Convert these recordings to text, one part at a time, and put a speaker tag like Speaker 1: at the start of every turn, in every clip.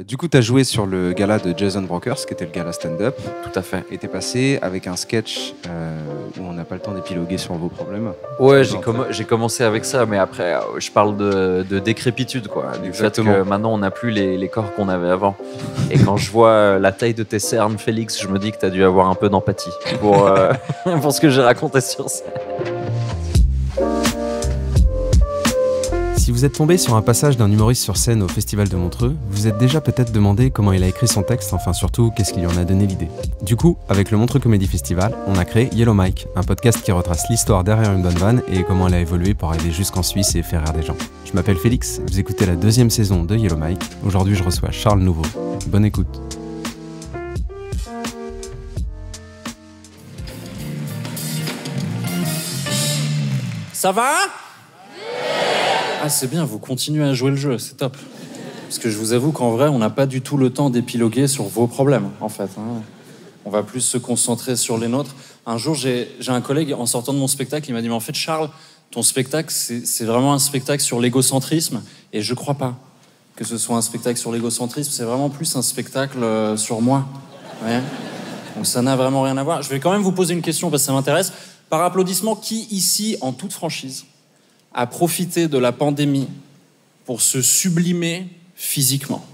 Speaker 1: Du coup, tu as joué sur le gala de Jason Brokers, qui était le gala stand-up.
Speaker 2: Tout à fait.
Speaker 1: Et t'es passé avec un sketch où on n'a pas le temps d'épiloguer sur vos problèmes.
Speaker 2: Ouais, j'ai commencé avec ça, mais après, je parle de décrépitude, quoi. Du
Speaker 1: Exactement.
Speaker 2: fait que maintenant, on n'a plus les corps qu'on avait avant. Et quand je vois la taille de tes cernes, Félix, je me dis que tu as dû avoir un peu d'empathie pour ce que j'ai raconté sur ça.
Speaker 3: Si vous êtes tombé sur un passage d'un humoriste sur scène au Festival de Montreux, vous vous êtes déjà peut-être demandé comment il a écrit son texte, enfin surtout, qu'est-ce qui lui en a donné l'idée. Du coup, avec le Montreux Comedy Festival, on a créé Yellow Mike, un podcast qui retrace l'histoire derrière une bonne vanne et comment elle a évolué pour arriver jusqu'en Suisse et faire rire des gens. Je m'appelle Félix, vous écoutez la 2e saison de Yellow Mike. Aujourd'hui, je reçois Charles Nouveau. Bonne écoute.
Speaker 4: Ça va ? Ah, c'est bien, vous continuez à jouer le jeu, c'est top. Parce que je vous avoue qu'en vrai, on n'a pas du tout le temps d'épiloguer sur vos problèmes, en fait. On va plus se concentrer sur les nôtres. Un jour, j'ai un collègue, en sortant de mon spectacle, il m'a dit « Mais en fait, Charles, ton spectacle, c'est vraiment un spectacle sur l'égocentrisme. » Et je crois pas que ce soit un spectacle sur l'égocentrisme, c'est vraiment plus un spectacle sur moi. Ouais. Donc ça n'a vraiment rien à voir. Je vais quand même vous poser une question, parce que ça m'intéresse. Par applaudissement, qui ici, en toute franchise, a profité de la pandémie pour se sublimer physiquement?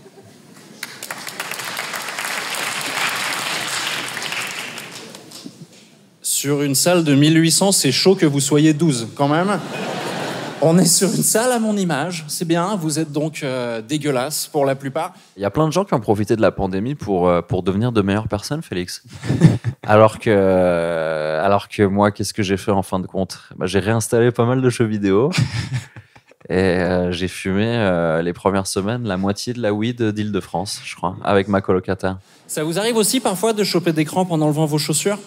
Speaker 4: Sur une salle de 1800, c'est chaud que vous soyez 12, quand même. On est sur une salle à mon image, c'est bien, vous êtes donc dégueulasses pour la plupart.
Speaker 2: Il y a plein de gens qui ont profité de la pandémie pour devenir de meilleures personnes, Félix. alors que moi, qu'est-ce que j'ai fait en fin de compte ? J'ai réinstallé pas mal de jeux vidéo et j'ai fumé les premières semaines la moitié de la weed d'Île-de-France, je crois, avec ma colocataire.
Speaker 4: Ça vous arrive aussi parfois de choper des crampes en enlevant vos chaussures ?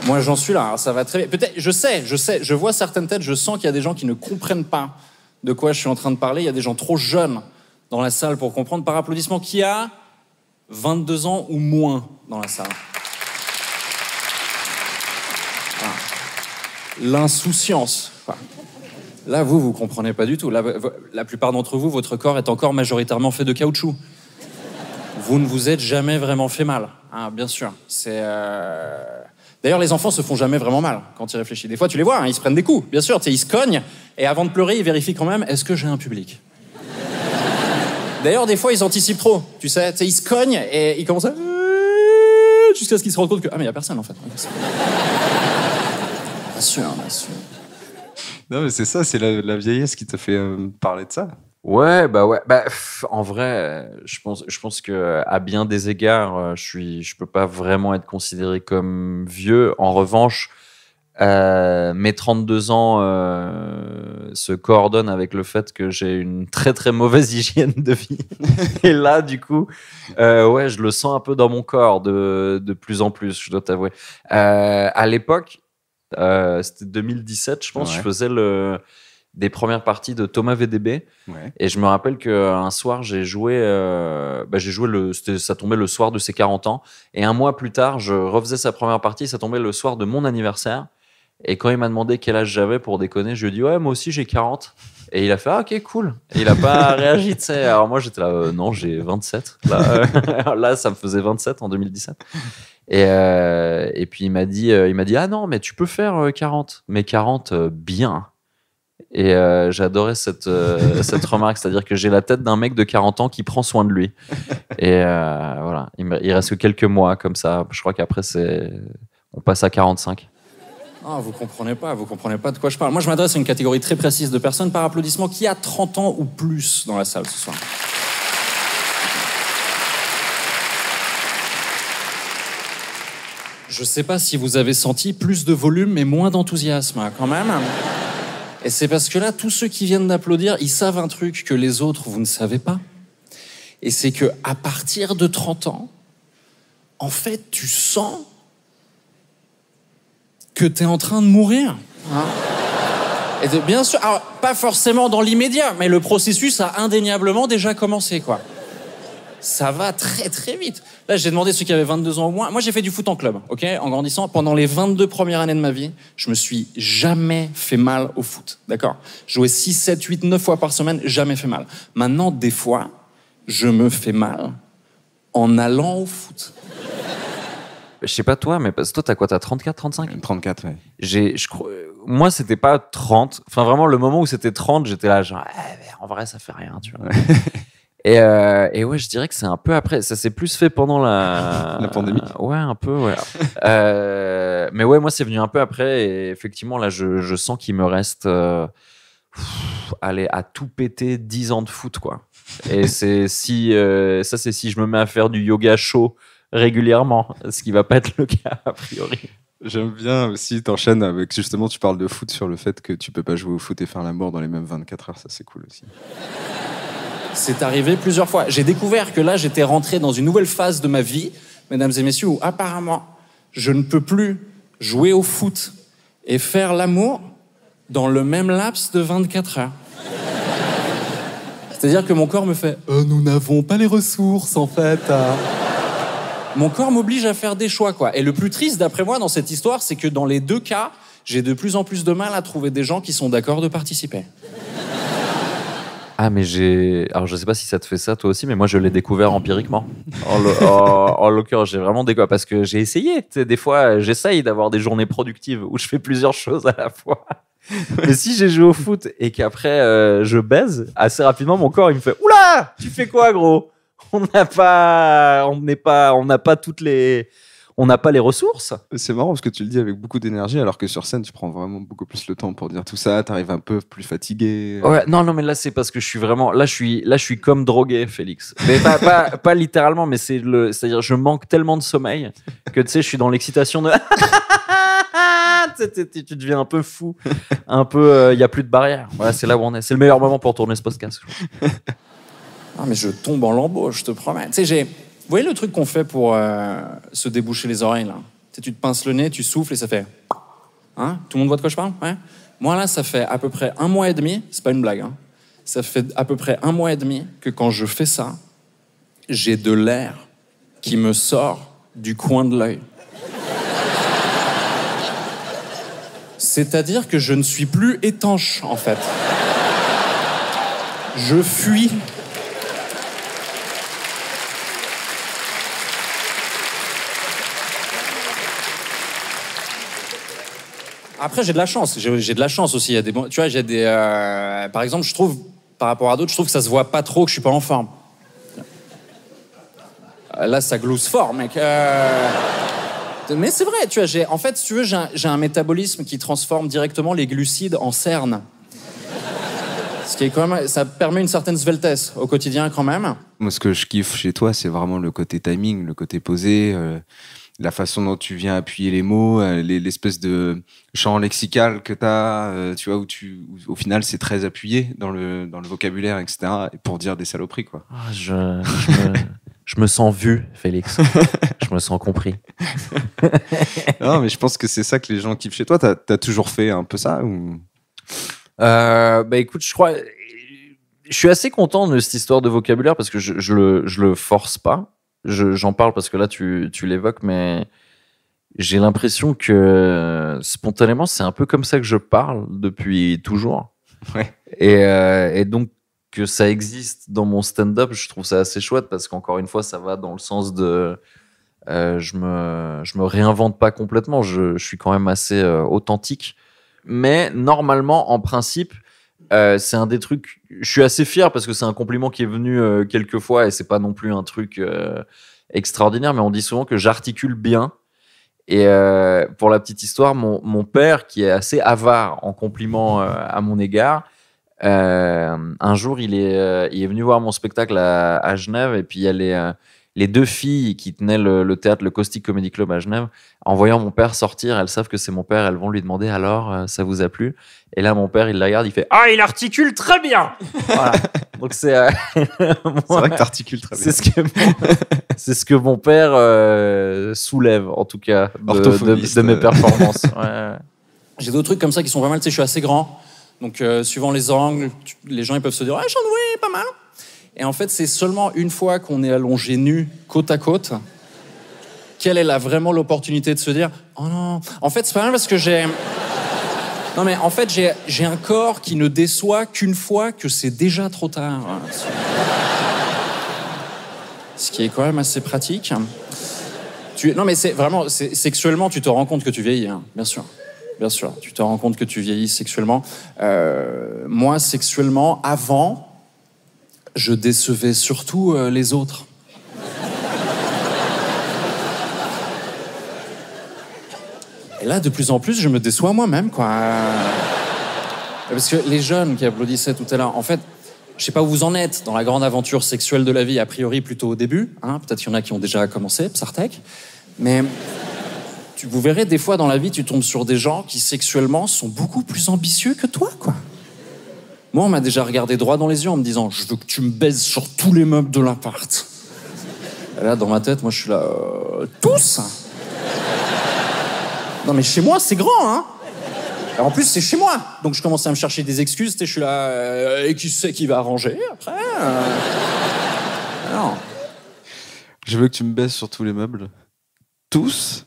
Speaker 4: Moi, j'en suis là, ça va très bien. Peut-être, je sais, je vois certaines têtes, je sens qu'il y a des gens qui ne comprennent pas de quoi je suis en train de parler. Il y a des gens trop jeunes dans la salle pour comprendre. Par applaudissement, qui a 22 ans ou moins dans la salle ? Voilà. L'insouciance. Enfin, là, vous comprenez pas du tout. Là, la plupart d'entre vous, votre corps est encore majoritairement fait de caoutchouc. Vous ne vous êtes jamais vraiment fait mal, hein, bien sûr. D'ailleurs, les enfants se font jamais vraiment mal quand ils réfléchissent. Des fois, tu les vois, hein, ils se prennent des coups, bien sûr. Ils se cognent, et avant de pleurer, ils vérifient quand même, est-ce que j'ai un public ? D'ailleurs, des fois, ils anticipent trop, tu sais. Ils se cognent, et ils commencent à... jusqu'à ce qu'ils se rendent compte que... Ah, mais il n'y a personne, en fait. Bien sûr, bien sûr.
Speaker 1: Non, mais c'est ça, c'est la vieillesse qui te fait parler de ça.
Speaker 2: Ouais. En vrai, je pense que à bien des égards, je peux pas vraiment être considéré comme vieux. En revanche, mes 32 ans se coordonnent avec le fait que j'ai une très très mauvaise hygiène de vie. Et là, du coup, ouais, je le sens un peu dans mon corps de plus en plus, je dois t'avouer. À l'époque, c'était 2017, je pense,
Speaker 1: Ouais.
Speaker 2: je faisais des premières parties de Thomas VDB.
Speaker 1: Ouais.
Speaker 2: Et je me rappelle qu'un soir, j'ai joué ça tombait le soir de ses 40 ans. Et un mois plus tard, je refaisais sa première partie, ça tombait le soir de mon anniversaire. Et quand il m'a demandé quel âge j'avais, pour déconner, je lui ai dit « Ouais, moi aussi, j'ai 40 ». Et il a fait « Ah, ok, cool ». Et il a pas réagi, tu sais. Alors moi, j'étais là « Non, j'ai 27 ». Là, ça me faisait 27 en 2017. Et puis, il m'a dit « Ah non, mais tu peux faire 40 ». Mais 40, bien. Et j'adorais cette remarque, c'est-à-dire que j'ai la tête d'un mec de 40 ans qui prend soin de lui. Et voilà, il reste que quelques mois comme ça. Je crois qu'après, on passe à 45.
Speaker 4: Ah, vous comprenez pas de quoi je parle. Moi, je m'adresse à une catégorie très précise de personnes, par applaudissement, qui a 30 ans ou plus dans la salle ce soir. Je sais pas si vous avez senti plus de volume, mais moins d'enthousiasme, hein, quand même. Et c'est parce que là, tous ceux qui viennent d'applaudir, ils savent un truc que les autres, vous ne savez pas. Et c'est que à partir de 30 ans, en fait, tu sens que t'es en train de mourir. Hein ? Et bien sûr, alors, pas forcément dans l'immédiat, mais le processus a indéniablement déjà commencé, quoi. Ça va très très vite. Là, j'ai demandé ceux qui avaient 22 ans au moins. Moi, j'ai fait du foot en club, ok ? En grandissant, pendant les 22 premières années de ma vie, je me suis jamais fait mal au foot, d'accord ? Je jouais 6, 7, 8, 9 fois par semaine, jamais fait mal. Maintenant, des fois, je me fais mal en allant au foot.
Speaker 2: Je sais pas toi, mais parce que toi, t'as quoi? T'as 34, 35?
Speaker 1: 34, ouais.
Speaker 2: Je crois, moi, c'était pas 30. Enfin, vraiment, le moment où c'était 30, j'étais là, genre, en vrai, ça fait rien, tu vois. Et ouais, je dirais que c'est un peu après. Ça s'est plus fait pendant la
Speaker 1: pandémie.
Speaker 2: Ouais, un peu, ouais. Mais ouais, moi, c'est venu un peu après. Et effectivement, là, je sens qu'il me reste, allez, à tout péter 10 ans de foot, quoi. Et c'est ça, c'est si je me mets à faire du yoga chaud régulièrement, ce qui va pas être le cas, a priori.
Speaker 1: J'aime bien aussi, t'enchaînes avec, justement, tu parles de foot sur le fait que tu peux pas jouer au foot et faire l'amour dans les mêmes 24 heures. Ça, c'est cool aussi.
Speaker 4: C'est arrivé plusieurs fois. J'ai découvert que là, j'étais rentré dans une nouvelle phase de ma vie, mesdames et messieurs, où apparemment, je ne peux plus jouer au foot et faire l'amour dans le même laps de 24 heures. C'est-à-dire que mon corps me fait « Nous n'avons pas les ressources, en fait. » Mon corps m'oblige à faire des choix, quoi. Et le plus triste, d'après moi, dans cette histoire, c'est que dans les deux cas, j'ai de plus en plus de mal à trouver des gens qui sont d'accord de participer.
Speaker 2: Ah, mais alors je sais pas si ça te fait ça toi aussi, mais moi je l'ai découvert empiriquement. En l'occurrence, j'ai vraiment découvert parce que j'ai essayé. Tu sais, des fois, j'essaye d'avoir des journées productives où je fais plusieurs choses à la fois. Mais si j'ai joué au foot et qu'après je baise, assez rapidement mon corps il me fait « Oula, tu fais quoi, gros ? On n'a pas les ressources. »
Speaker 1: C'est marrant parce que tu le dis avec beaucoup d'énergie, alors que sur scène, tu prends vraiment beaucoup plus le temps pour dire tout ça. T'arrives un peu plus fatigué.
Speaker 2: Ouais, non, mais là, c'est parce que je suis vraiment. Là, je suis comme drogué, Félix. Mais pas littéralement, mais c'est-à-dire, je manque tellement de sommeil que tu sais, je suis dans l'excitation de. Tu deviens un peu fou. Un peu. Il n'y a plus de barrière. Voilà, c'est là où on est. C'est le meilleur moment pour tourner ce podcast.
Speaker 4: Ah, mais je tombe en lambeaux, je te promets. Tu sais, vous voyez le truc qu'on fait pour se déboucher les oreilles, là? Tu sais, tu te pinces le nez, tu souffles et ça fait... Hein? Tout le monde voit de quoi je parle? Ouais. Moi, là, ça fait à peu près 1 mois et demi, c'est pas une blague, hein. Ça fait à peu près 1 mois et demi que quand je fais ça, j'ai de l'air qui me sort du coin de l'œil. C'est-à-dire que je ne suis plus étanche, en fait. Je fuis. Après, j'ai de la chance. J'ai de la chance aussi. Il y a des tu vois, j'ai des. Par exemple, je trouve, par rapport à d'autres, je trouve que ça se voit pas trop que je suis pas en forme. Là, ça glousse fort, mec. Mais c'est vrai, tu vois. En fait, si tu veux, j'ai un métabolisme qui transforme directement les glucides en cernes. Ce qui est quand même, ça permet une certaine sveltesse au quotidien, quand même.
Speaker 1: Moi, ce que je kiffe chez toi, c'est vraiment le côté timing, le côté posé. La façon dont tu viens appuyer les mots, l'espèce de champ lexical que tu as, tu vois, où au final, c'est très appuyé dans le vocabulaire, etc., pour dire des saloperies, quoi.
Speaker 2: Ah, je me sens vu, Félix. Je me sens compris.
Speaker 1: Non, mais je pense que c'est ça que les gens kiffent chez toi. T'as toujours fait un peu ça ou...
Speaker 2: Bah écoute, je crois... Je suis assez content de cette histoire de vocabulaire parce que je le force pas. J'en parle parce que là, tu l'évoques, mais j'ai l'impression que spontanément, c'est un peu comme ça que je parle depuis toujours.
Speaker 1: Ouais.
Speaker 2: Et donc, que ça existe dans mon stand-up, je trouve ça assez chouette parce qu'encore une fois, ça va dans le sens de... je me réinvente pas complètement, je suis quand même assez authentique. Mais normalement, en principe, c'est un des trucs... Je suis assez fier parce que c'est un compliment qui est venu quelques fois et c'est pas non plus un truc extraordinaire, mais on dit souvent que j'articule bien. Et pour la petite histoire, mon père, qui est assez avare en compliments à mon égard, un jour, il est venu voir mon spectacle à Genève et puis il y a les 2 filles qui tenaient le théâtre, le Caustic Comedy Club à Genève. En voyant mon père sortir, elles savent que c'est mon père, elles vont lui demander alors, ça vous a plu? Et là, mon père, il la regarde, il fait ah, il articule très bien. Voilà. Donc c'est
Speaker 1: vrai que t'articules très bien.
Speaker 2: C'est ce que mon père soulève en tout cas de mes performances. Ouais.
Speaker 4: J'ai d'autres trucs comme ça qui sont pas mal. Tu sais, je suis assez grand, donc suivant les angles, les gens ils peuvent se dire ah, j'en ai pas mal. Et en fait, c'est seulement une fois qu'on est allongé nu, côte à côte, quelle est vraiment l'opportunité de se dire « Oh non !» En fait, c'est pas mal parce que Non, mais en fait, j'ai un corps qui ne déçoit qu'une fois que c'est déjà trop tard. ce qui est quand même assez pratique. Non, mais c'est vraiment, sexuellement, tu te rends compte que tu vieillis, hein, bien sûr. Bien sûr, tu te rends compte que tu vieillis sexuellement. Moi, sexuellement, avant, je décevais surtout les autres. Et là, de plus en plus, je me déçois moi-même, quoi. Parce que les jeunes qui applaudissaient tout à l'heure, en fait, je sais pas où vous en êtes dans la grande aventure sexuelle de la vie, a priori plutôt au début. Hein, peut-être qu'il y en a qui ont déjà commencé, Psartek. Mais vous verrez, des fois dans la vie, tu tombes sur des gens qui sexuellement sont beaucoup plus ambitieux que toi, quoi. Moi, on m'a déjà regardé droit dans les yeux en me disant « Je veux que tu me baises sur tous les meubles de l'appart. » Et là, dans ma tête, moi, je suis là « Tous ?» Non, mais chez moi, c'est grand, hein. Alors, en plus, c'est chez moi. Donc, je commençais à me chercher des excuses. Je suis là, et qui c'est qui va arranger après Non.
Speaker 1: Je veux que tu me baisses sur tous les meubles. Tous.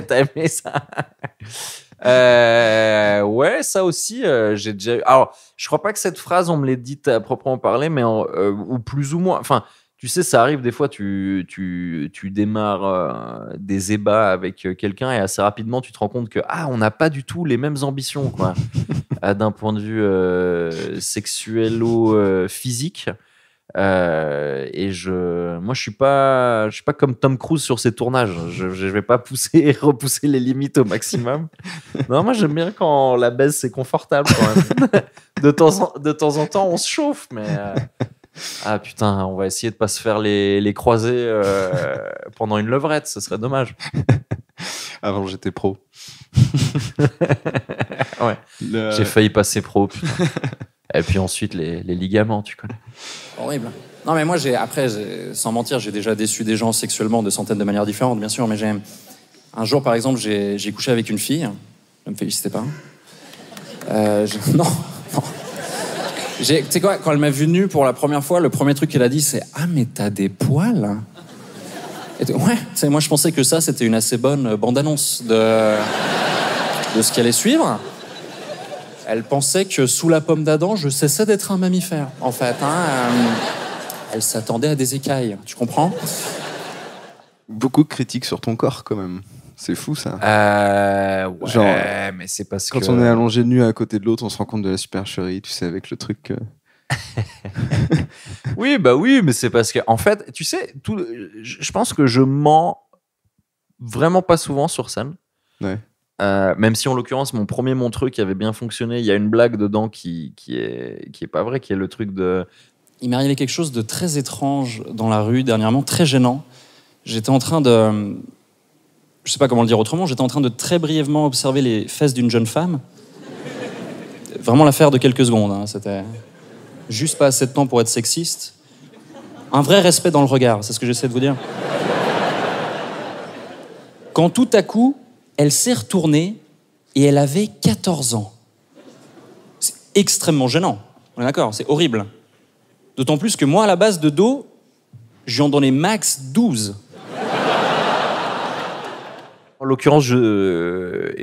Speaker 2: T'as aimé ça? Ouais, ça aussi, j'ai déjà... Alors, je crois pas que cette phrase, on me l'ait dite à proprement parler, mais ou plus ou moins... Enfin, tu sais, ça arrive des fois, tu démarres des ébats avec quelqu'un et assez rapidement, tu te rends compte que on n'a pas du tout les mêmes ambitions, quoi. D'un point de vue sexuello-physique. Et moi, je suis pas comme Tom Cruise sur ses tournages. Je vais pas pousser et repousser les limites au maximum. Non, moi, j'aime bien quand la baisse, c'est confortable, quand même. De temps en temps, on se chauffe, mais... putain, on va essayer de pas se faire les croisés pendant une levrette, ce serait dommage.
Speaker 1: Avant, j'étais pro.
Speaker 2: Ouais. J'ai failli passer pro, putain. Et puis ensuite, les ligaments, tu connais.
Speaker 4: Horrible. Non, mais moi, sans mentir, j'ai déjà déçu des gens sexuellement de centaines de manières différentes, bien sûr, mais un jour, par exemple, j'ai couché avec une fille. Ne me félicitez pas. Non. Tu sais quoi, quand elle m'a vu nu pour la première fois, le premier truc qu'elle a dit, c'est « Ah, mais t'as des poils ?» Ouais, moi je pensais que ça, c'était une assez bonne bande-annonce de ce qui allait suivre. Elle pensait que sous la pomme d'Adam, je cessais d'être un mammifère, en fait. Elle s'attendait à des écailles, tu comprends?
Speaker 1: Beaucoup de critiques sur ton corps, quand même. C'est fou, ça.
Speaker 2: Ouais,
Speaker 1: genre,
Speaker 2: mais c'est parce
Speaker 1: quand
Speaker 2: que...
Speaker 1: on est allongé nu à côté de l'autre, on se rend compte de la supercherie, tu sais, avec le truc...
Speaker 2: Oui, mais c'est parce que, en fait, tu sais, je pense que je mens vraiment pas souvent sur scène.
Speaker 1: Ouais.
Speaker 2: Même si, en l'occurrence, mon premier Montreux qui avait bien fonctionné, il y a une blague dedans qui est pas vraie, qui est le truc de... Il m'est arrivé quelque chose de très étrange dans la rue dernièrement, très gênant. J'étais en train de... Je sais pas comment le dire autrement, j'étais en train de très brièvement observer les fesses d'une jeune femme. Vraiment l'affaire de quelques secondes, hein. C'était juste pas assez de temps pour être sexiste. Un vrai respect dans le regard, c'est ce que j'essaie de vous dire. Quand tout à coup, elle s'est retournée et elle avait 14 ans. C'est extrêmement gênant, on est d'accord, c'est horrible. D'autant plus que moi, à la base de dos, je lui en donnais max 12. En l'occurrence, je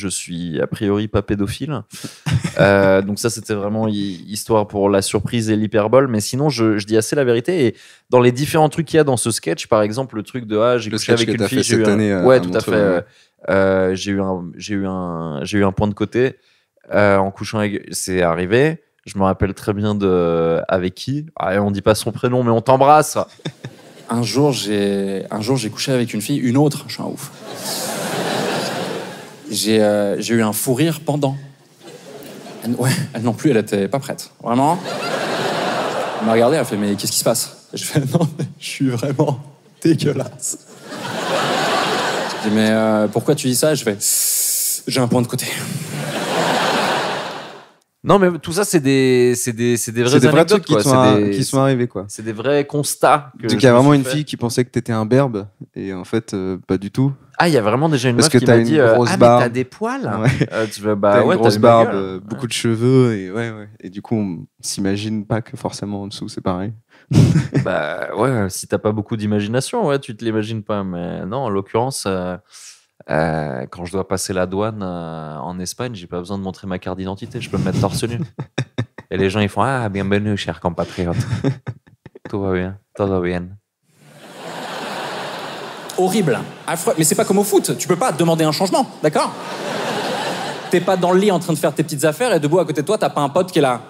Speaker 2: suis a priori pas pédophile. Donc ça, c'était vraiment histoire pour la surprise et l'hyperbole. Mais sinon, je dis assez la vérité. Et dans les différents trucs qu'il y a dans ce sketch, par exemple, le truc de j'ai couché avec une fille,
Speaker 1: cette année,
Speaker 2: ouais, tout à fait. J'ai eu un point de côté en couchant avec. C'est arrivé. Je me rappelle très bien avec qui. On dit pas son prénom, mais on t'embrasse. Un jour, j'ai couché avec une fille, une autre, je suis un ouf. J'ai eu un fou rire pendant. Elle non plus, elle était pas prête. Vraiment. Elle m'a regardé, elle a fait « Mais qu'est-ce qui se passe ?» Je fais « Non, mais je suis vraiment dégueulasse. » Je dis « Mais pourquoi tu dis ça ?» Je fais « J'ai un point de côté. » Non, mais tout ça, c'est des vrais
Speaker 1: trucs qui sont arrivés, quoi.
Speaker 2: C'est des vrais constats.
Speaker 1: Donc, il y a vraiment une fille qui pensait que t'étais un berbe, et en fait, pas du tout.
Speaker 2: Il y a vraiment déjà une meuf qui m'a dit mais t'as des poils.
Speaker 1: Ouais.
Speaker 2: Tu veux,
Speaker 1: t'as une grosse barbe, beaucoup de cheveux, et du coup, on s'imagine pas que forcément en dessous, c'est pareil.
Speaker 2: Si t'as pas beaucoup d'imagination, tu te l'imagines pas. Mais non, en l'occurrence... quand je dois passer la douane en Espagne, j'ai pas besoin de montrer ma carte d'identité, je peux me mettre torse nu. Et les gens ils font bienvenue cher compatriote. Tout va bien, todo bien.
Speaker 4: Horrible, affreux. Mais c'est pas comme au foot, tu peux pas demander un changement, d'accord? T'es pas dans le lit en train de faire tes petites affaires et debout à côté de toi, t'as pas un pote qui est là.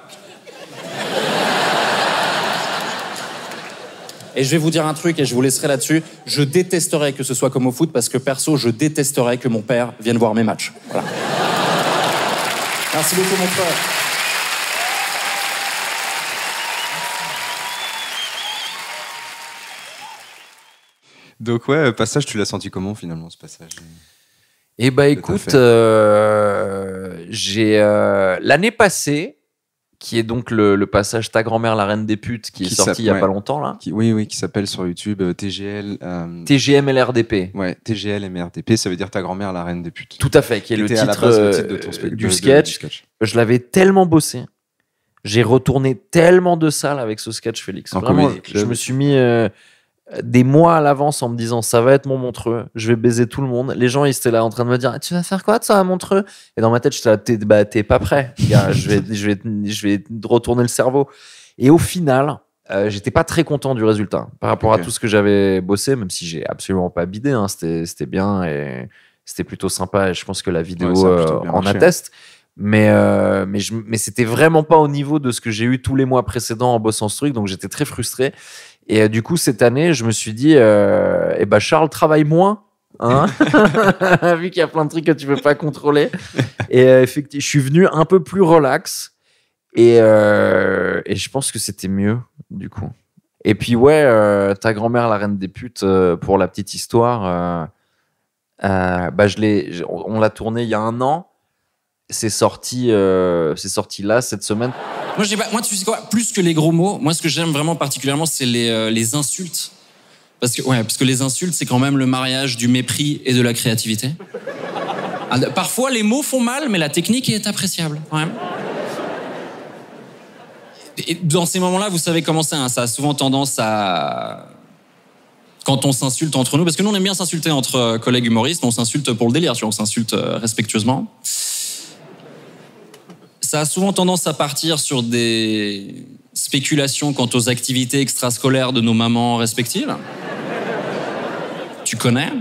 Speaker 4: Et je vais vous dire un truc et je vous laisserai là-dessus. Je détesterais que ce soit comme au foot parce que perso, je détesterais que mon père vienne voir mes matchs. Voilà. Merci beaucoup, mon frère.
Speaker 1: Donc ouais, passage, tu l'as senti comment finalement ce passage?
Speaker 2: Eh ben
Speaker 1: Que t'as
Speaker 2: écoute,
Speaker 1: fait
Speaker 2: j'ai l'année passée, qui est donc le passage Ta grand-mère la reine des putes, qui est sorti il y a
Speaker 1: ouais.
Speaker 2: pas longtemps là.
Speaker 1: Oui, qui s'appelle sur YouTube TGL.
Speaker 2: TGMLRDP.
Speaker 1: Ouais, TGL MRDP, ça veut dire Ta grand-mère la reine des putes.
Speaker 2: Tout à fait, qui est
Speaker 1: Qui
Speaker 2: le
Speaker 1: était à la
Speaker 2: titre,
Speaker 1: base le titre de ton
Speaker 2: du sketch.
Speaker 1: sketch.
Speaker 2: Je l'avais tellement bossé. J'ai retourné tellement de salles avec ce sketch, Félix.
Speaker 1: En
Speaker 2: Vraiment,
Speaker 1: comédie
Speaker 2: je
Speaker 1: club.
Speaker 2: me suis mis des mois à l'avance en me disant ça va être mon Montreux, je vais baiser tout le monde. Les gens ils étaient là en train de me dire tu vas faire quoi de ça à Montreux? Et dans ma tête j'étais là t'es pas prêt, gars, je vais te retourner le cerveau. Et au final j'étais pas très content du résultat par rapport à tout ce que j'avais bossé, même si j'ai absolument pas bidé, hein. C'était bien et c'était plutôt sympa et je pense que la vidéo
Speaker 1: ça a plutôt bien
Speaker 2: en
Speaker 1: marché,
Speaker 2: atteste. Mais c'était vraiment pas au niveau de ce que j'ai eu tous les mois précédents en bossant ce truc, donc j'étais très frustré. Et du coup, cette année, je me suis dit, Charles, travaille moins, hein vu qu'il y a plein de trucs que tu peux pas contrôler. Et effectivement, je suis venu un peu plus relax. Et je pense que c'était mieux, du coup. Et puis, ouais, Ta grand-mère, la reine des putes, pour la petite histoire, on l'a tourné il y a 1 an. C'est sorti là, cette semaine.
Speaker 4: Moi, tu sais quoi? Plus que les gros mots, moi, ce que j'aime vraiment particulièrement, c'est les insultes. Parce que les insultes, c'est quand même le mariage du mépris et de la créativité. Parfois, les mots font mal, mais la technique est appréciable, quand même. Et dans ces moments-là, vous savez comment c'est, hein, ça a souvent tendance à... Quand on s'insulte entre nous, parce que nous, on aime bien s'insulter entre collègues humoristes, on s'insulte pour le délire, tu vois, on s'insulte respectueusement. Ça a souvent tendance à partir sur des spéculations quant aux activités extrascolaires de nos mamans respectives. Tu connais?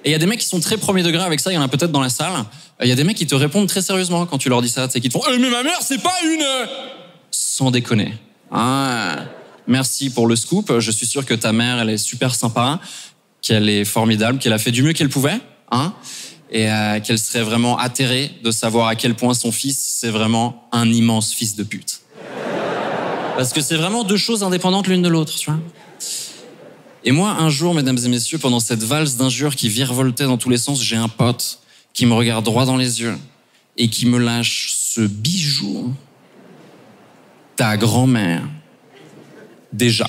Speaker 4: Et il y a des mecs qui sont très premier degré avec ça, il y en a peut-être dans la salle. Il y a des mecs qui te répondent très sérieusement quand tu leur dis ça, tu sais, qui te font « mais ma mère, c'est pas une... » Sans déconner. Ah, merci pour le scoop, je suis sûr que ta mère, elle est super sympa, qu'elle est formidable, qu'elle a fait du mieux qu'elle pouvait, hein, et qu'elle serait vraiment atterrée de savoir à quel point son fils, c'est vraiment un immense fils de pute. Parce que c'est vraiment 2 choses indépendantes l'une de l'autre, tu vois. Et moi, un jour, mesdames et messieurs, pendant cette valse d'injures qui virevoltait dans tous les sens, j'ai un pote qui me regarde droit dans les yeux et qui me lâche ce bijou. Ta grand-mère, déjà,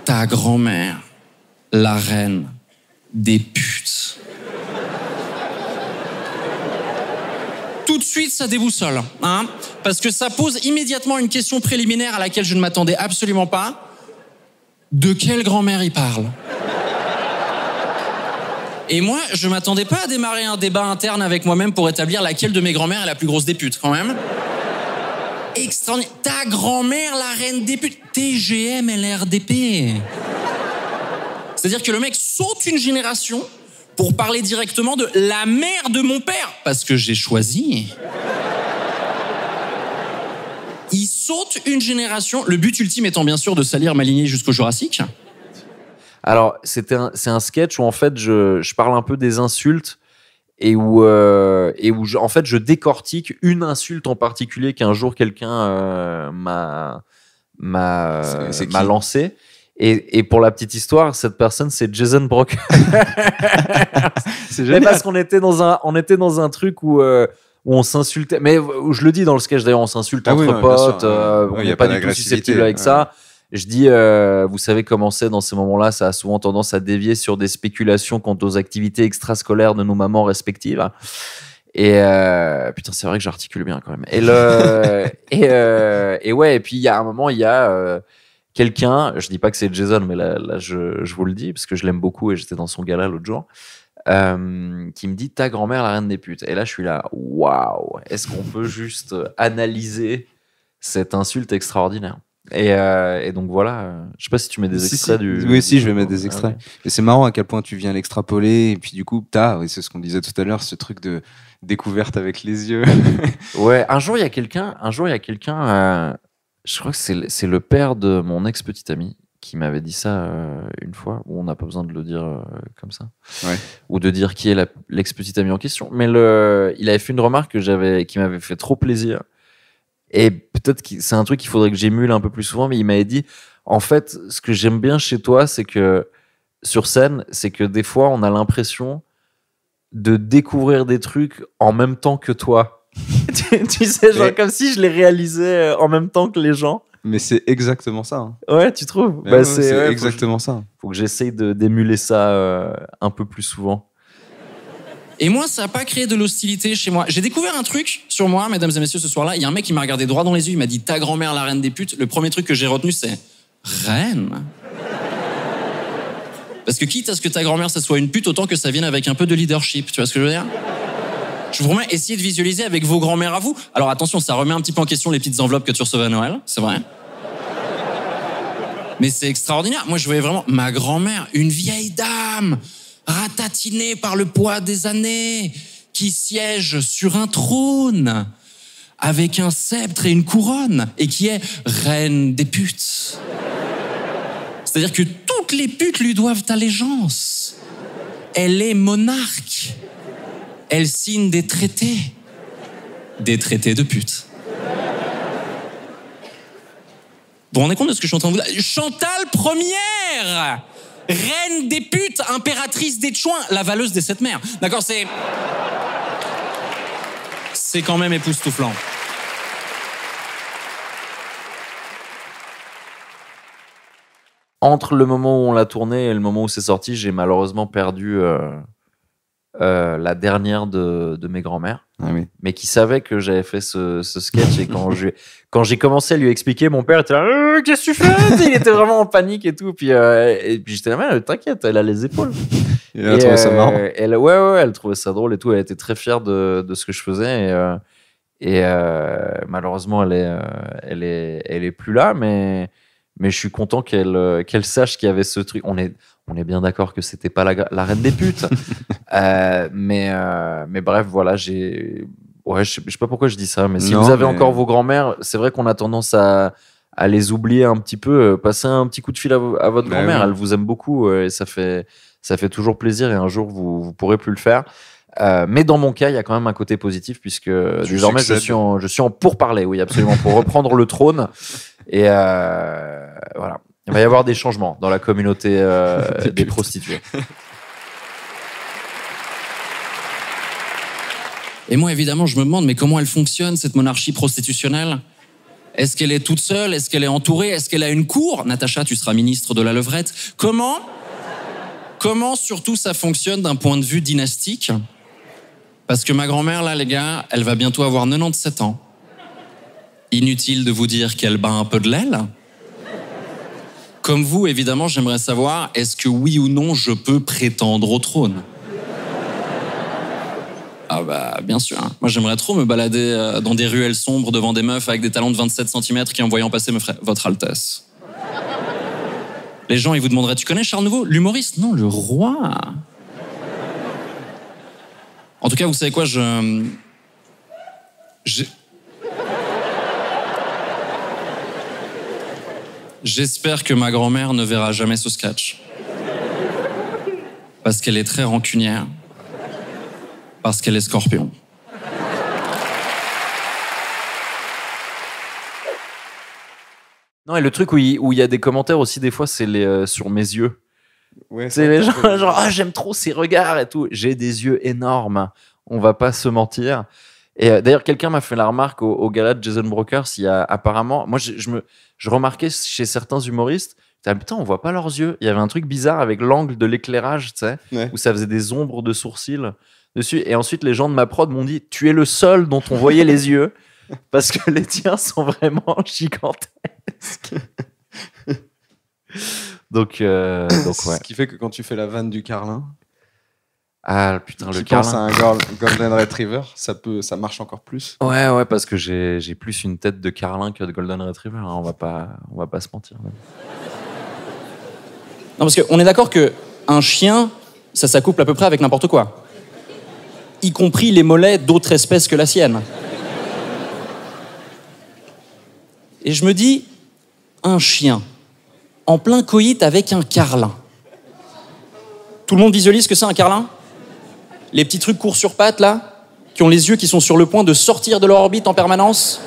Speaker 4: ta grand-mère, la reine des putes. Tout de suite, ça déboussole, hein, parce que ça pose immédiatement une question préliminaire à laquelle je ne m'attendais absolument pas. De quelle grand-mère il parle? Et moi, je m'attendais pas à démarrer un débat interne avec moi-même pour établir laquelle de mes grand-mères est la plus grosse des putes, quand même. Extraordinaire. Ta grand-mère, la reine des putes. TGMLRDP. C'est-à-dire que le mec saute une génération pour parler directement de la mère de mon père. Parce que j'ai choisi. Il saute une génération. Le but ultime étant bien sûr de salir ma lignée jusqu'au Jurassique.
Speaker 2: Alors, c'est un sketch où en fait, je parle un peu des insultes et où en fait, je décortique une insulte en particulier qu'un jour quelqu'un m'a lancé. Et pour la petite histoire, cette personne, c'est Jason Brock.
Speaker 1: C'est génial.
Speaker 2: Mais parce qu'on était dans un truc où on s'insultait. Mais où je le dis dans le sketch d'ailleurs, on s'insulte entre
Speaker 1: ouais, bien
Speaker 2: potes.
Speaker 1: sûr.
Speaker 2: On
Speaker 1: Y
Speaker 2: n'est
Speaker 1: a
Speaker 2: pas
Speaker 1: pas
Speaker 2: du tout
Speaker 1: d'agressivité,
Speaker 2: susceptible avec ça. Je dis, vous savez comment c'est dans ces moments-là, ça a souvent tendance à dévier sur des spéculations quant aux activités extrascolaires de nos mamans respectives. Et putain, c'est vrai que j'articule bien quand même. Et ouais, et puis il y a un moment, il y a quelqu'un, je dis pas que c'est Jason, mais là je vous le dis parce que je l'aime beaucoup et j'étais dans son gala l'autre jour, qui me dit ta grand-mère la reine des putes. Et là je suis là, waouh, est-ce qu'on peut juste analyser cette insulte extraordinaire? Et donc voilà, je sais pas si tu mets des extraits du.
Speaker 1: Oui, si,
Speaker 2: du
Speaker 1: je vais
Speaker 2: truc,
Speaker 1: mettre des extraits. Et c'est marrant à quel point tu viens l'extrapoler. Et puis du coup, oui, c'est ce qu'on disait tout à l'heure, ce truc de découverte avec les yeux.
Speaker 2: Ouais, un jour il y a quelqu'un, je crois que c'est le père de mon ex-petite amie qui m'avait dit ça une fois. Bon, on n'a pas besoin de le dire comme ça.
Speaker 1: Ouais.
Speaker 2: Ou de dire qui est l'ex-petite amie en question. Mais il avait fait une remarque qui m'avait fait trop plaisir. Et peut-être que c'est un truc qu'il faudrait que j'émule un peu plus souvent, mais il m'avait dit, en fait, ce que j'aime bien chez toi, c'est que, sur scène, c'est que des fois, on a l'impression de découvrir des trucs en même temps que toi. Tu sais, genre comme si je les réalisais en même temps que les gens.
Speaker 1: Mais c'est exactement ça. Hein.
Speaker 2: Ouais, tu trouves?
Speaker 1: Ouais, c'est exactement ça.
Speaker 2: Faut que j'essaye d'émuler ça un peu plus souvent.
Speaker 4: Et moi, ça n'a pas créé de l'hostilité chez moi. J'ai découvert un truc sur moi, mesdames et messieurs, ce soir-là. Il y a un mec qui m'a regardé droit dans les yeux, il m'a dit « Ta grand-mère, la reine des putes ». Le premier truc que j'ai retenu, c'est « Reine ?» Parce que quitte à ce que ta grand-mère, ça soit une pute, autant que ça vienne avec un peu de leadership. Tu vois ce que je veux dire? Je vous promets, essayez de visualiser avec vos grand-mères à vous. Alors attention, ça remet un petit peu en question les petites enveloppes que tu recevais à Noël, c'est vrai. Mais c'est extraordinaire. Moi, je voyais vraiment ma grand-mère, une vieille dame, ratatinée par le poids des années, qui siège sur un trône, avec un sceptre et une couronne, et qui est reine des putes. C'est-à-dire que toutes les putes lui doivent allégeance. Elle est monarque. Elle signe des traités. Des traités de putes. Vous vous rendez compte de ce que je suis en train de vous dire? Chantal Première, reine des putes, impératrice des chouins, la valeuse des sept mers. D'accord, c'est quand même époustouflant.
Speaker 2: Entre le moment où on l'a tourné et le moment où c'est sorti, j'ai malheureusement perdu la dernière de mes grands-mères, mais qui savait que j'avais fait ce sketch. Et quand j'ai commencé à lui expliquer, mon père était là, qu'est-ce que tu fais? Il était vraiment en panique et tout. Puis j'étais là, mais t'inquiète, elle a les épaules.
Speaker 1: Elle a trouvé ça marrant.
Speaker 2: Elle trouvait ça drôle et tout. Elle était très fière de ce que je faisais. Et malheureusement, elle est plus là, mais je suis content qu'elle sache qu'il y avait ce truc. On est bien d'accord que c'était pas la reine des putes. Mais bref, voilà, je sais pas pourquoi je dis ça, mais si vous avez encore vos grands-mères, c'est vrai qu'on a tendance à les oublier un petit peu. Passez un petit coup de fil à votre grand-mère, elle vous aime beaucoup et ça fait toujours plaisir, et un jour vous pourrez plus le faire. Mais dans mon cas, il y a quand même un côté positif, puisque désormais je suis en pourparlers, oui, absolument, pour reprendre le trône. Et voilà, il va y avoir des changements dans la communauté des prostituées.
Speaker 4: Et moi, évidemment, je me demande, mais comment elle fonctionne, cette monarchie prostitutionnelle? Est-ce qu'elle est toute seule? Est-ce qu'elle est entourée? Est-ce qu'elle a une cour? Natacha, tu seras ministre de la levrette. Comment surtout ça fonctionne d'un point de vue dynastique? Parce que ma grand-mère, là, les gars, elle va bientôt avoir 97 ans. Inutile de vous dire qu'elle bat un peu de l'aile. Comme vous, évidemment, j'aimerais savoir, est-ce que oui ou non, je peux prétendre au trône? Ah bah, bien sûr. Hein. Moi, j'aimerais trop me balader dans des ruelles sombres devant des meufs avec des talons de 27 cm qui, en voyant passer, me feraient « Votre Altesse ». Les gens, ils vous demanderaient « Tu connais Charles Nouveau ?» L'humoriste? Non, le roi. En tout cas, vous savez quoi, J'espère que ma grand-mère ne verra jamais ce sketch. Parce qu'elle est très rancunière. Parce qu'elle est scorpion.
Speaker 2: Non, et le truc où il y a des commentaires aussi, des fois, c'est sur mes yeux.
Speaker 1: Ouais,
Speaker 2: c'est les gens genre, ah, j'aime trop ses regards et tout. J'ai des yeux énormes. On va pas se mentir. Et d'ailleurs, quelqu'un m'a fait la remarque au gala de Jason Brokers. Il y a apparemment, moi, je remarquais chez certains humoristes, putain, on voit pas leurs yeux. Il y avait un truc bizarre avec l'angle de l'éclairage, tu sais, où ça faisait des ombres de sourcils dessus. Et ensuite, les gens de ma prod m'ont dit, tu es le seul dont on voyait les yeux, parce que les tiens sont vraiment gigantesques. Donc ouais.
Speaker 1: Ce qui fait que quand tu fais la vanne du Carlin...
Speaker 2: Ah putain, le
Speaker 1: Tu penses
Speaker 2: carlin.
Speaker 1: à un Golden Retriever, ça marche encore plus.
Speaker 2: Ouais, parce que j'ai plus une tête de carlin que de Golden Retriever. Hein. On va pas se mentir.
Speaker 4: Non, parce qu'on est d'accord que un chien, ça s'accouple à peu près avec n'importe quoi. Y compris les mollets d'autres espèces que la sienne. Et je me dis, un chien, en plein coït avec un carlin. Tout le monde visualise que c'est un carlin ? Les petits trucs courts sur pattes, là, qui ont les yeux qui sont sur le point de sortir de leur orbite en permanence,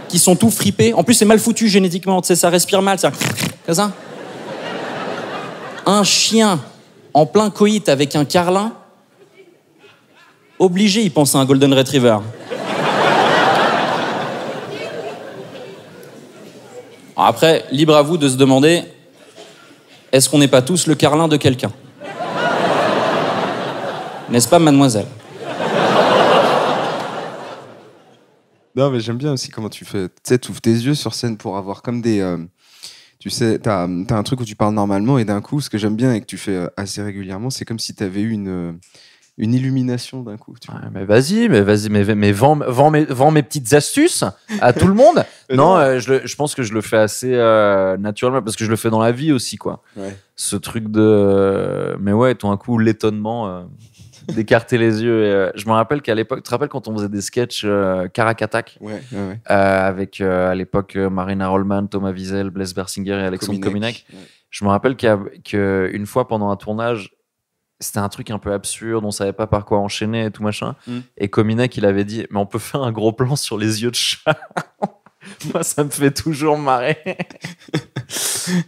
Speaker 4: qui sont tout fripés. En plus, c'est mal foutu génétiquement, tu sais, ça respire mal, ça. Comme ça. Un chien en plein coït avec un carlin, obligé, il pense à un Golden Retriever. Après, libre à vous de se demander, est-ce qu'on n'est pas tous le carlin de quelqu'un ? N'est-ce pas, mademoiselle ?
Speaker 1: Non, mais j'aime bien aussi comment tu fais. Tu sais, tu ouvres tes yeux sur scène pour avoir comme des. Tu sais, t'as un truc où tu parles normalement et d'un coup, ce que j'aime bien et que tu fais assez régulièrement, c'est comme si t'avais eu une illumination d'un coup. Tu vois.
Speaker 2: Ouais, mais vends mes petites astuces à tout le monde. Non, je pense que je le fais assez naturellement parce que je le fais dans la vie aussi, quoi.
Speaker 1: Ouais.
Speaker 2: Ce truc de. Mais ouais, tout d'un coup, l'étonnement d'écarter les yeux. Et, je me rappelle qu'à l'époque, tu te rappelles quand on faisait des sketchs Carac Attack
Speaker 1: Ouais.
Speaker 2: avec à l'époque Marina Rollman, Thomas Wiesel, Blaise Bersinger et Alexandre Kominek.
Speaker 1: Ouais.
Speaker 2: Je me rappelle qu'une fois pendant un tournage, c'était un truc un peu absurde, on savait pas par quoi enchaîner et tout machin. Et Kominek, il avait dit, mais on peut faire un gros plan sur les yeux de chat. Moi, ça me fait toujours marrer.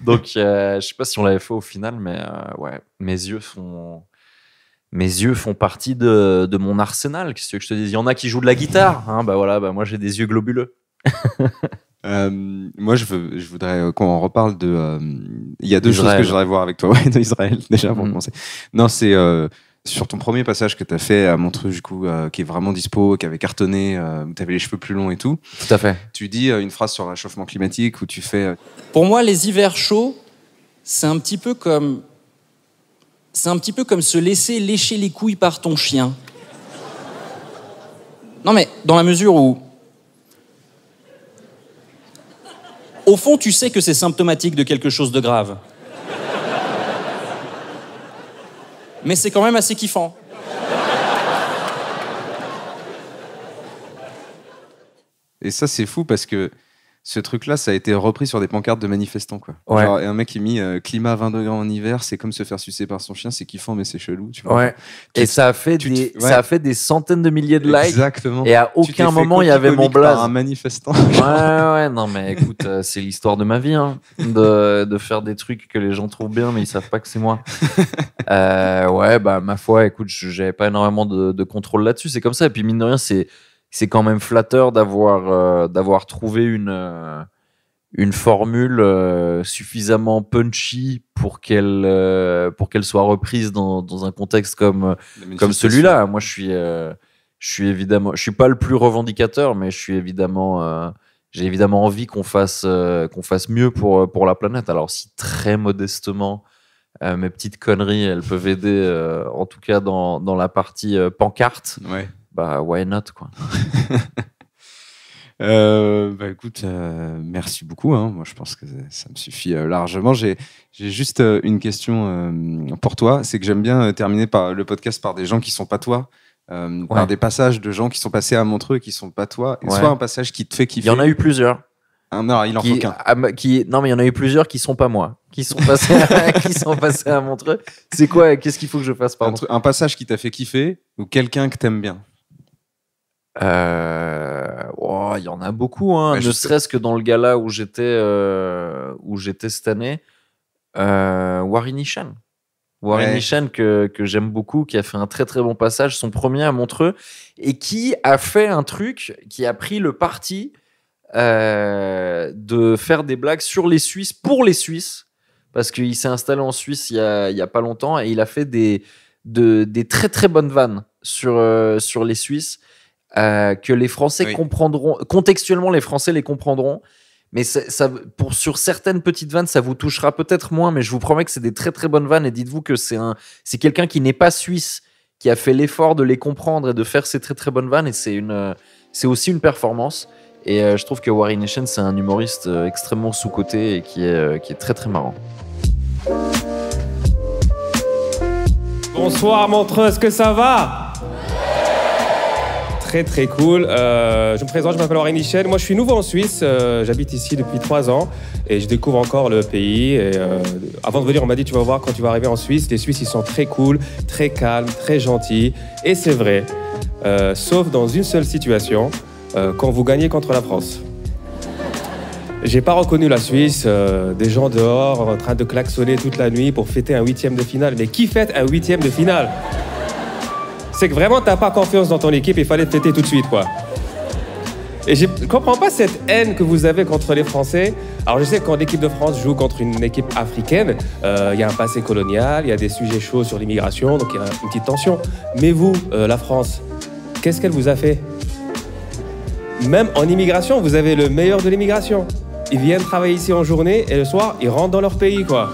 Speaker 2: Donc, je sais pas si on l'avait fait au final, mais ouais, mes yeux font partie de mon arsenal. Qu'est-ce que je te dis ? Il y en a qui jouent de la guitare. Hein, bah voilà, moi j'ai des yeux globuleux.
Speaker 1: Moi, je voudrais qu'on en reparle de. Il y a deux
Speaker 2: Israël.
Speaker 1: choses que je voudrais voir avec toi. Ouais, d'Israël, déjà, pour commencer. Non, c'est sur ton premier passage que tu as fait à Montreux, du coup, qui est vraiment dispo, qui avait cartonné, où tu avais les cheveux plus longs et tout.
Speaker 2: Tout à fait.
Speaker 1: Tu dis une phrase sur le réchauffement climatique où tu fais.
Speaker 4: Pour moi, les hivers chauds, c'est un petit peu comme se laisser lécher les couilles par ton chien. Non mais, dans la mesure où... Au fond, tu sais que c'est symptomatique de quelque chose de grave. Mais c'est quand même assez kiffant.
Speaker 1: Et ça, c'est fou parce que ce truc-là, ça a été repris sur des pancartes de manifestants, quoi.
Speaker 2: Ouais.
Speaker 1: Genre, et un mec qui mis climat 20 degrés en hiver, c'est comme se faire sucer par son chien, c'est kiffant, mais c'est chelou, tu vois.
Speaker 2: Ouais. Et ça a fait ça a fait des centaines de milliers de likes.
Speaker 1: Exactement.
Speaker 2: Et à
Speaker 1: Tu t'es
Speaker 2: aucun
Speaker 1: fait
Speaker 2: moment il y avait mon
Speaker 1: copie-comique par
Speaker 2: blaze.
Speaker 1: un manifestant.
Speaker 2: Ouais, non mais écoute, c'est l'histoire de ma vie, hein, de faire des trucs que les gens trouvent bien, mais ils savent pas que c'est moi. Ouais, bah ma foi, écoute, j'avais pas énormément de contrôle là-dessus. C'est comme ça. Et puis mine de rien, c'est quand même flatteur d'avoir trouvé une formule suffisamment punchy pour qu'elle soit reprise dans un contexte comme celui-là. Moi, je suis évidemment, je suis pas le plus revendicateur, mais j'ai évidemment envie qu'on fasse mieux pour la planète. Alors, si très modestement, mes petites conneries, elles peuvent aider, en tout cas dans la partie pancarte,
Speaker 1: Ouais.
Speaker 2: bah, why not, quoi.
Speaker 1: Bah écoute, merci beaucoup. Hein. Moi, je pense que ça me suffit largement. J'ai juste une question pour toi. C'est que j'aime bien terminer le podcast par des gens qui sont pas toi, par des passages de gens qui sont passés à Montreux et qui sont pas toi. Et soit un passage qui te fait kiffer.
Speaker 2: Il y en a eu plusieurs.
Speaker 1: Non, il en faut qu'un.
Speaker 2: Non, mais il y en a eu plusieurs qui sont pas moi, qui sont passés à Montreux. C'est quoi ? Qu'est-ce qu'il faut que je fasse, pardon ?
Speaker 1: Un passage qui t'a fait kiffer ou quelqu'un que t'aimes bien.
Speaker 2: Il y en a beaucoup, hein. Ne serait-ce que dans le gala où j'étais cette année, Warin Ishan. Warin Ishan que j'aime beaucoup, qui a fait un très très bon passage, son premier à Montreux, et qui a fait un truc, qui a pris le parti de faire des blagues sur les Suisses pour les Suisses, parce qu'il s'est installé en Suisse il y a pas longtemps, et il a fait des très très bonnes vannes sur les Suisses. Que les Français comprendront, contextuellement les Français les comprendront, mais sur certaines petites vannes ça vous touchera peut-être moins, mais je vous promets que c'est des très très bonnes vannes, et dites-vous que c'est quelqu'un qui n'est pas suisse, qui a fait l'effort de les comprendre et de faire ces très très bonnes vannes. Et c'est aussi une performance. Et je trouve que Warren Nation, c'est un humoriste extrêmement sous-coté et qui est très très marrant.
Speaker 5: Bonsoir Montreux, est-ce que ça va? Très très cool. Je me présente, je m'appelle Warren Nation. Moi je suis nouveau en Suisse, j'habite ici depuis 3 ans et je découvre encore le pays. Et, avant de venir, on m'a dit tu vas voir quand tu vas arriver en Suisse, les Suisses ils sont très cool, très calmes, très gentils. Et c'est vrai, sauf dans une seule situation, quand vous gagnez contre la France. J'ai pas reconnu la Suisse, des gens dehors en train de klaxonner toute la nuit pour fêter un 8e de finale. Mais qui fête un 8e de finale? C'est que vraiment t'as pas confiance dans ton équipe, il fallait fêter tout de suite quoi. Et je comprends pas cette haine que vous avez contre les Français. Alors je sais que quand l'équipe de France joue contre une équipe africaine, il y a un passé colonial, il y a des sujets chauds sur l'immigration, donc il y a une petite tension. Mais vous, la France, qu'est-ce qu'elle vous a fait? Même en immigration, vous avez le meilleur de l'immigration. Ils viennent travailler ici en journée et le soir, ils rentrent dans leur pays, quoi.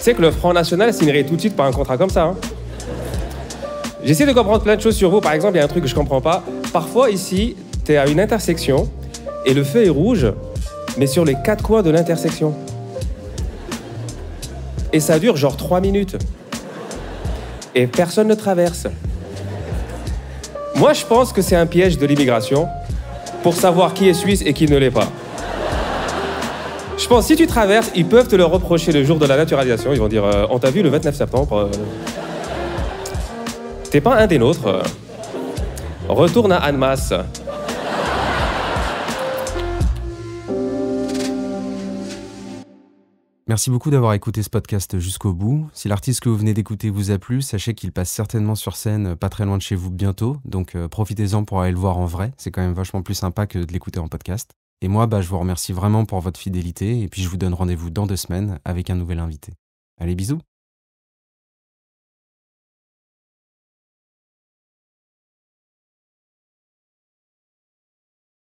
Speaker 5: C'est que le Front National signerait tout de suite par un contrat comme ça. Hein. J'essaie de comprendre plein de choses sur vous. Par exemple, il y a un truc que je comprends pas. Parfois, ici, tu es à une intersection et le feu est rouge, mais sur les 4 coins de l'intersection. Et ça dure genre 3 minutes. Et personne ne traverse. Moi, je pense que c'est un piège de l'immigration pour savoir qui est suisse et qui ne l'est pas. Je pense que si tu traverses, ils peuvent te le reprocher le jour de la naturalisation. Ils vont dire on t'a vu le 29 septembre. T'es pas un des nôtres. Retourne à Annemasse.
Speaker 3: Merci beaucoup d'avoir écouté ce podcast jusqu'au bout. Si l'artiste que vous venez d'écouter vous a plu, sachez qu'il passe certainement sur scène pas très loin de chez vous bientôt, donc profitez-en pour aller le voir en vrai, c'est quand même vachement plus sympa que de l'écouter en podcast. Et moi, je vous remercie vraiment pour votre fidélité, et puis je vous donne rendez-vous dans 2 semaines avec un nouvel invité. Allez, bisous!